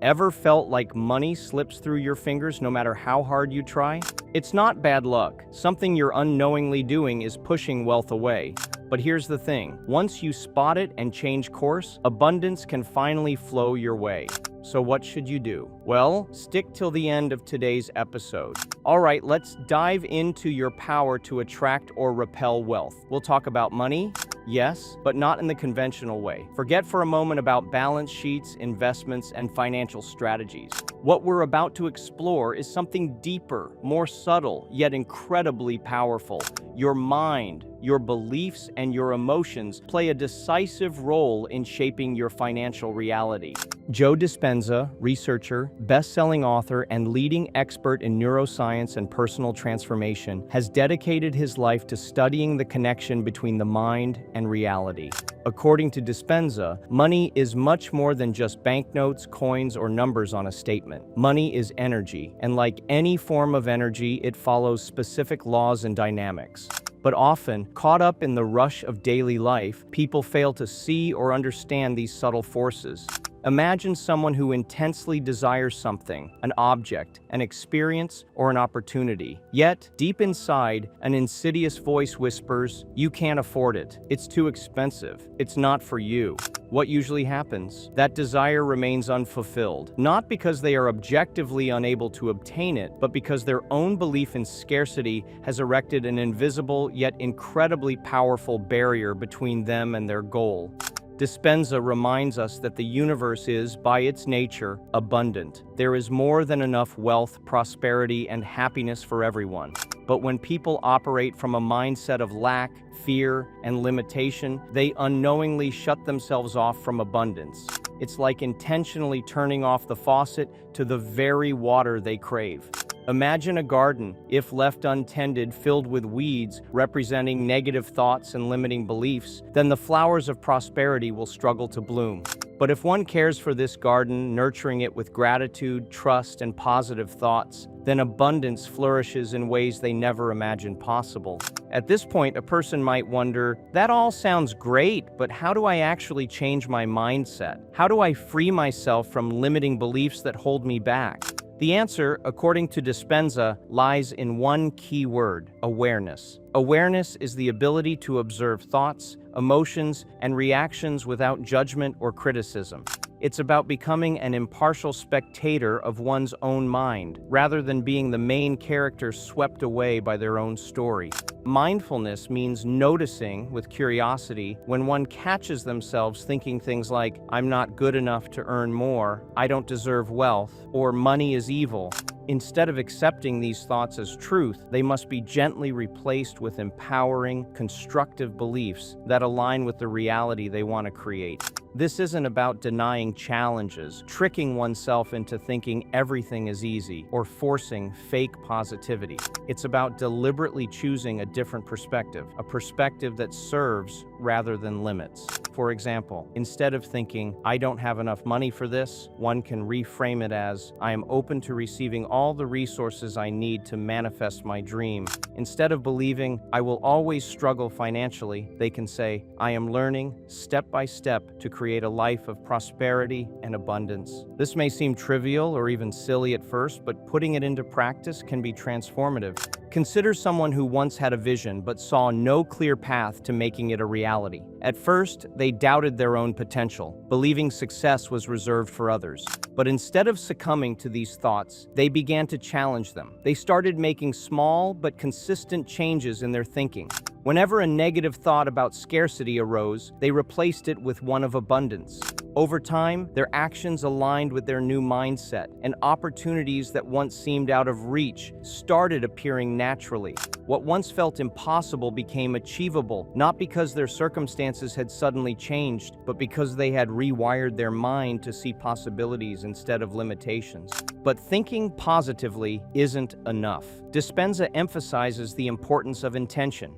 Ever felt like money slips through your fingers no matter how hard you try? It's not bad luck. Something you're unknowingly doing is pushing wealth away. But here's the thing. Once you spot it and change course, abundance can finally flow your way. So what should you do? Well, stick till the end of today's episode. All right, let's dive into your power to attract or repel wealth. We'll talk about money, yes, but not in the conventional way. Forget for a moment about balance sheets, investments, and financial strategies. What we're about to explore is something deeper, more subtle, yet incredibly powerful. Your mind, your beliefs, and your emotions play a decisive role in shaping your financial reality. Joe Dispenza, researcher, best-selling author, and leading expert in neuroscience and personal transformation, has dedicated his life to studying the connection between the mind and reality. According to Dispenza, money is much more than just banknotes, coins, or numbers on a statement. Money is energy, and like any form of energy, it follows specific laws and dynamics. But often, caught up in the rush of daily life, people fail to see or understand these subtle forces. Imagine someone who intensely desires something, an object, an experience, or an opportunity. Yet, deep inside, an insidious voice whispers, "You can't afford it. It's too expensive. It's not for you." What usually happens? That desire remains unfulfilled, not because they are objectively unable to obtain it, but because their own belief in scarcity has erected an invisible yet incredibly powerful barrier between them and their goal. Dispenza reminds us that the universe is, by its nature, abundant. There is more than enough wealth, prosperity, and happiness for everyone. But when people operate from a mindset of lack, fear, and limitation, they unknowingly shut themselves off from abundance. It's like intentionally turning off the faucet to the very water they crave. Imagine a garden, if left untended, filled with weeds representing negative thoughts and limiting beliefs, then the flowers of prosperity will struggle to bloom. But if one cares for this garden, nurturing it with gratitude, trust, and positive thoughts, then abundance flourishes in ways they never imagined possible. At this point, a person might wonder, that all sounds great, but how do I actually change my mindset? How do I free myself from limiting beliefs that hold me back? The answer, according to Dispenza, lies in one key word: awareness. Awareness is the ability to observe thoughts, emotions, and reactions without judgment or criticism. It's about becoming an impartial spectator of one's own mind, rather than being the main character swept away by their own story. Mindfulness means noticing with curiosity when one catches themselves thinking things like, "I'm not good enough to earn more," "I don't deserve wealth," or "money is evil." Instead of accepting these thoughts as truth, they must be gently replaced with empowering, constructive beliefs that align with the reality they want to create. This isn't about denying challenges, tricking oneself into thinking everything is easy, or forcing fake positivity. It's about deliberately choosing a different perspective, a perspective that serves rather than limits. For example, instead of thinking, "I don't have enough money for this," one can reframe it as, "I am open to receiving all the resources I need to manifest my dream." Instead of believing, "I will always struggle financially," they can say, "I am learning step by step to create a life of prosperity and abundance." This may seem trivial or even silly at first, but putting it into practice can be transformative. Consider someone who once had a vision but saw no clear path to making it a reality. At first, they doubted their own potential, believing success was reserved for others. But instead of succumbing to these thoughts, they began to challenge them. They started making small but consistent changes in their thinking. Whenever a negative thought about scarcity arose, they replaced it with one of abundance. Over time, their actions aligned with their new mindset, and opportunities that once seemed out of reach started appearing naturally. What once felt impossible became achievable, not because their circumstances had suddenly changed, but because they had rewired their mind to see possibilities instead of limitations. But thinking positively isn't enough. Dispenza emphasizes the importance of intention.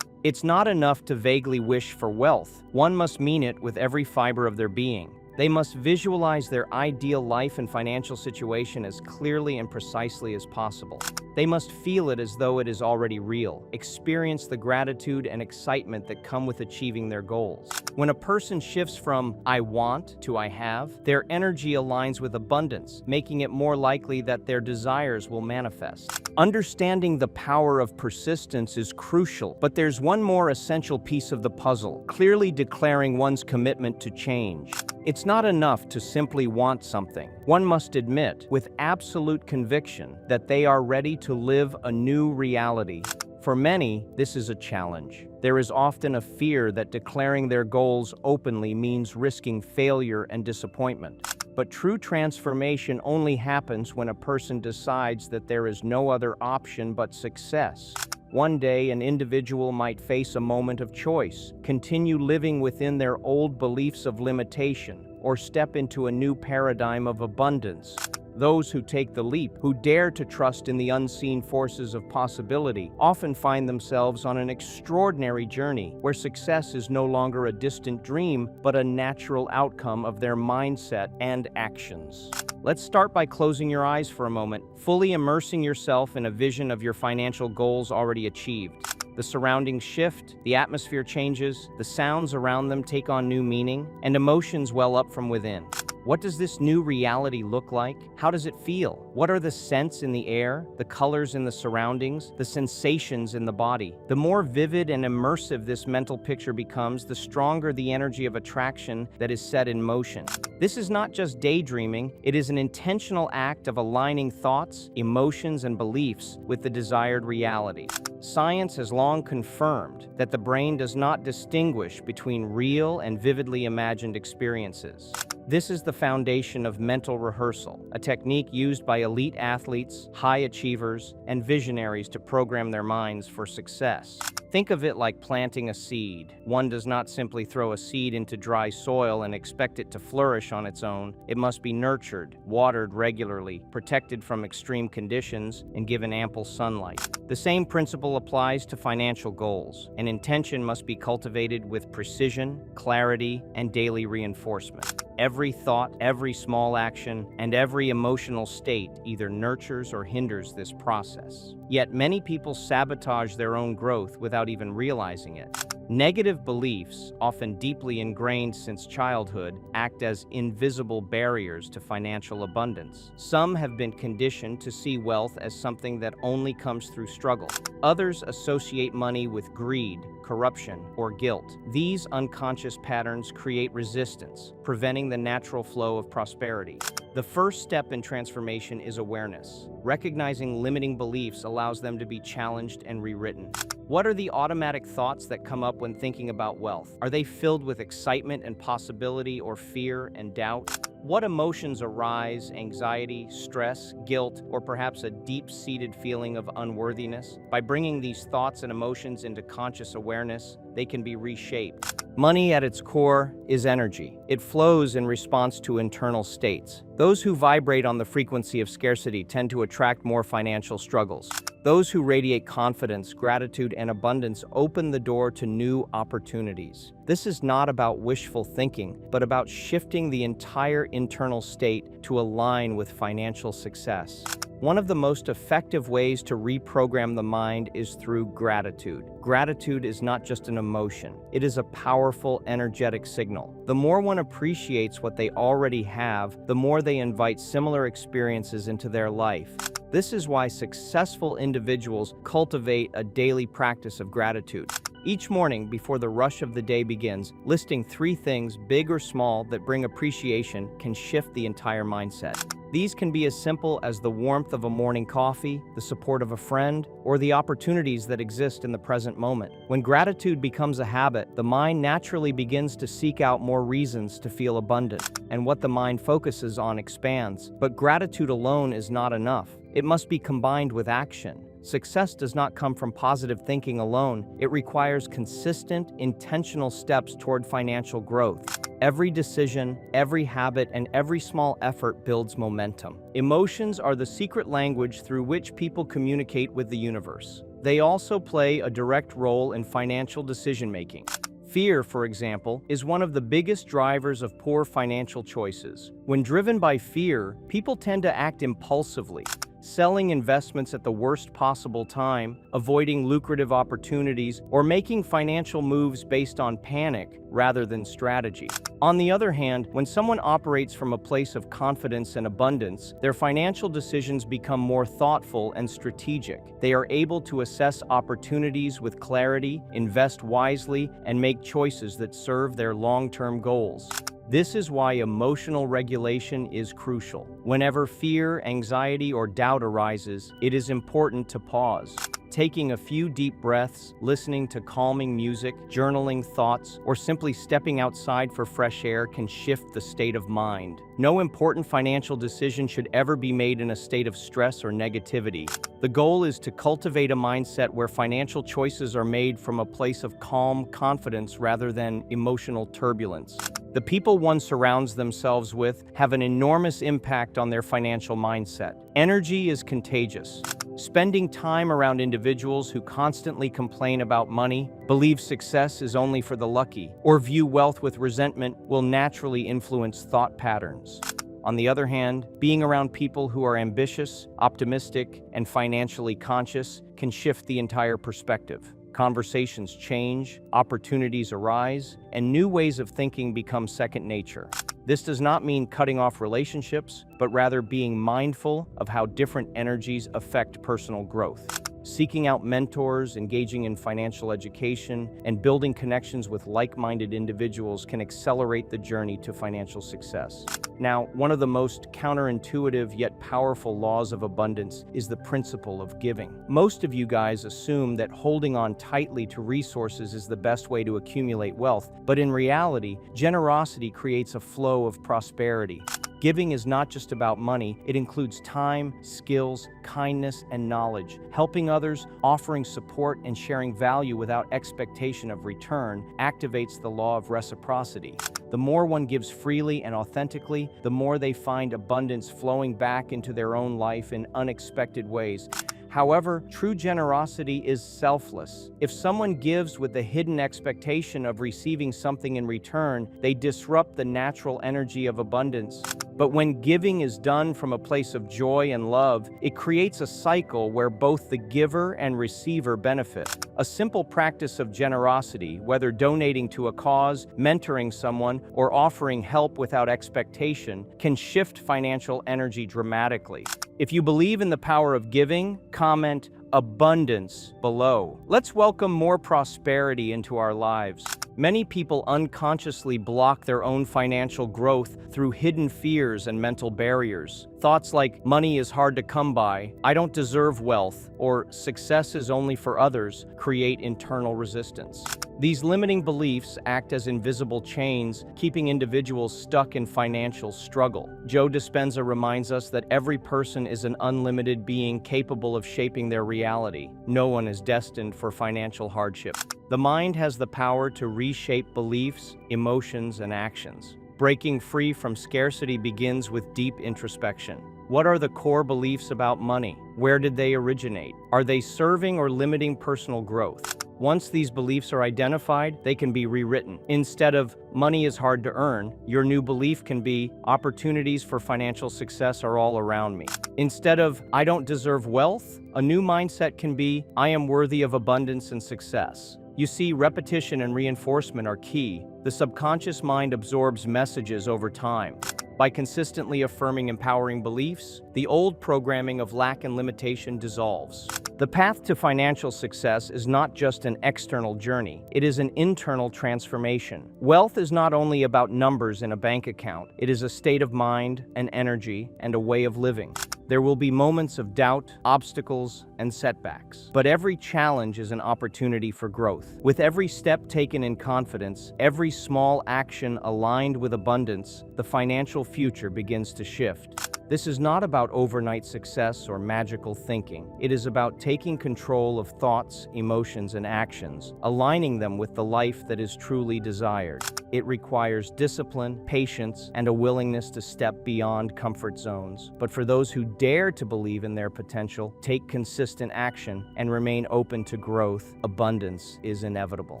It's not enough to vaguely wish for wealth. One must mean it with every fiber of their being. They must visualize their ideal life and financial situation as clearly and precisely as possible. They must feel it as though it is already real, experience the gratitude and excitement that come with achieving their goals. When a person shifts from "I want" to "I have," their energy aligns with abundance, making it more likely that their desires will manifest. Understanding the power of persistence is crucial, but there's one more essential piece of the puzzle: clearly declaring one's commitment to change. It's not enough to simply want something. One must admit, with absolute conviction, that they are ready to live a new reality. For many, this is a challenge. There is often a fear that declaring their goals openly means risking failure and disappointment. But true transformation only happens when a person decides that there is no other option but success. One day, an individual might face a moment of choice, continue living within their old beliefs of limitation, or step into a new paradigm of abundance. Those who take the leap, who dare to trust in the unseen forces of possibility, often find themselves on an extraordinary journey where success is no longer a distant dream, but a natural outcome of their mindset and actions. Let's start by closing your eyes for a moment, fully immersing yourself in a vision of your financial goals already achieved. The surroundings shift, the atmosphere changes, the sounds around them take on new meaning, and emotions well up from within. What does this new reality look like? How does it feel? What are the scents in the air, the colors in the surroundings, the sensations in the body? The more vivid and immersive this mental picture becomes, the stronger the energy of attraction that is set in motion. This is not just daydreaming, it is an intentional act of aligning thoughts, emotions, and beliefs with the desired reality. Science has long confirmed that the brain does not distinguish between real and vividly imagined experiences. This is the foundation of mental rehearsal, a technique used by elite athletes, high achievers, and visionaries to program their minds for success. Think of it like planting a seed. One does not simply throw a seed into dry soil and expect it to flourish on its own. It must be nurtured, watered regularly, protected from extreme conditions, and given ample sunlight. The same principle applies to financial goals. An intention must be cultivated with precision, clarity, and daily reinforcement. Every thought, every small action, and every emotional state either nurtures or hinders this process. Yet many people sabotage their own growth without even realizing it. Negative beliefs, often deeply ingrained since childhood, act as invisible barriers to financial abundance. Some have been conditioned to see wealth as something that only comes through struggle. Others associate money with greed, corruption, or guilt. These unconscious patterns create resistance, preventing the natural flow of prosperity. The first step in transformation is awareness. Recognizing limiting beliefs allows them to be challenged and rewritten. What are the automatic thoughts that come up when thinking about wealth? Are they filled with excitement and possibility, or fear and doubt? What emotions arise? Anxiety, stress, guilt, or perhaps a deep-seated feeling of unworthiness? By bringing these thoughts and emotions into conscious awareness, they can be reshaped. Money at its core is energy. It flows in response to internal states. Those who vibrate on the frequency of scarcity tend to attract more financial struggles. Those who radiate confidence, gratitude, and abundance open the door to new opportunities. This is not about wishful thinking, but about shifting the entire internal state to align with financial success. One of the most effective ways to reprogram the mind is through gratitude. Gratitude is not just an emotion, it is a powerful, energetic signal. The more one appreciates what they already have, the more they invite similar experiences into their life. This is why successful individuals cultivate a daily practice of gratitude. Each morning, before the rush of the day begins, listing 3 things, big or small, that bring appreciation can shift the entire mindset. These can be as simple as the warmth of a morning coffee, the support of a friend, or the opportunities that exist in the present moment. When gratitude becomes a habit, the mind naturally begins to seek out more reasons to feel abundant, and what the mind focuses on expands. But gratitude alone is not enough. It must be combined with action. Success does not come from positive thinking alone. It requires consistent, intentional steps toward financial growth. Every decision, every habit, and every small effort builds momentum. Emotions are the secret language through which people communicate with the universe. They also play a direct role in financial decision-making. Fear, for example, is one of the biggest drivers of poor financial choices. When driven by fear, people tend to act impulsively, selling investments at the worst possible time, avoiding lucrative opportunities, or making financial moves based on panic rather than strategy. On the other hand, when someone operates from a place of confidence and abundance, their financial decisions become more thoughtful and strategic. They are able to assess opportunities with clarity, invest wisely, and make choices that serve their long-term goals. This is why emotional regulation is crucial. Whenever fear, anxiety, or doubt arises, it is important to pause. Taking a few deep breaths, listening to calming music, journaling thoughts, or simply stepping outside for fresh air can shift the state of mind. No important financial decision should ever be made in a state of stress or negativity. The goal is to cultivate a mindset where financial choices are made from a place of calm confidence rather than emotional turbulence. The people one surrounds themselves with have an enormous impact on their financial mindset. Energy is contagious. Spending time around individuals who constantly complain about money, believe success is only for the lucky, or view wealth with resentment will naturally influence thought patterns. On the other hand, being around people who are ambitious, optimistic, and financially conscious can shift the entire perspective. Conversations change, opportunities arise, and new ways of thinking become second nature. This does not mean cutting off relationships, but rather being mindful of how different energies affect personal growth. Seeking out mentors, engaging in financial education, and building connections with like-minded individuals can accelerate the journey to financial success. Now, one of the most counterintuitive yet powerful laws of abundance is the principle of giving. Most of you guys assume that holding on tightly to resources is the best way to accumulate wealth, but in reality, generosity creates a flow of prosperity. Giving is not just about money, it includes time, skills, kindness, and knowledge. Helping others, offering support, and sharing value without expectation of return activates the law of reciprocity. The more one gives freely and authentically, the more they find abundance flowing back into their own life in unexpected ways. However, true generosity is selfless. If someone gives with the hidden expectation of receiving something in return, they disrupt the natural energy of abundance. But when giving is done from a place of joy and love, it creates a cycle where both the giver and receiver benefit. A simple practice of generosity, whether donating to a cause, mentoring someone, or offering help without expectation, can shift financial energy dramatically. If you believe in the power of giving, comment abundance below. Let's welcome more prosperity into our lives. Many people unconsciously block their own financial growth through hidden fears and mental barriers. Thoughts like, money is hard to come by, I don't deserve wealth, or success is only for others, create internal resistance. These limiting beliefs act as invisible chains, keeping individuals stuck in financial struggle. Joe Dispenza reminds us that every person is an unlimited being capable of shaping their reality. No one is destined for financial hardship. The mind has the power to reshape beliefs, emotions, and actions. Breaking free from scarcity begins with deep introspection. What are the core beliefs about money? Where did they originate? Are they serving or limiting personal growth? Once these beliefs are identified, they can be rewritten. Instead of, money is hard to earn, your new belief can be, opportunities for financial success are all around me. Instead of, I don't deserve wealth, a new mindset can be, I am worthy of abundance and success. You see, repetition and reinforcement are key. The subconscious mind absorbs messages over time. By consistently affirming empowering beliefs, the old programming of lack and limitation dissolves. The path to financial success is not just an external journey, it is an internal transformation. Wealth is not only about numbers in a bank account, it is a state of mind, an energy, and a way of living. There will be moments of doubt, obstacles, and setbacks. But every challenge is an opportunity for growth. With every step taken in confidence, every small action aligned with abundance, the financial future begins to shift. This is not about overnight success or magical thinking. It is about taking control of thoughts, emotions, and actions, aligning them with the life that is truly desired. It requires discipline, patience, and a willingness to step beyond comfort zones. But for those who dare to believe in their potential, take consistent action, and remain open to growth, abundance is inevitable.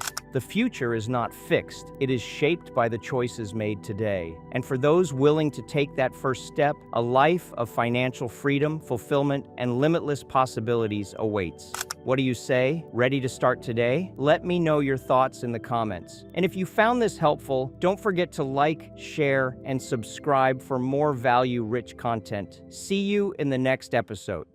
The future is not fixed, it is shaped by the choices made today. And for those willing to take that first step, a life of financial freedom, fulfillment, and limitless possibilities awaits. What do you say? Ready to start today? Let me know your thoughts in the comments. And if you found this helpful, don't forget to like, share, and subscribe for more value-rich content. See you in the next episode.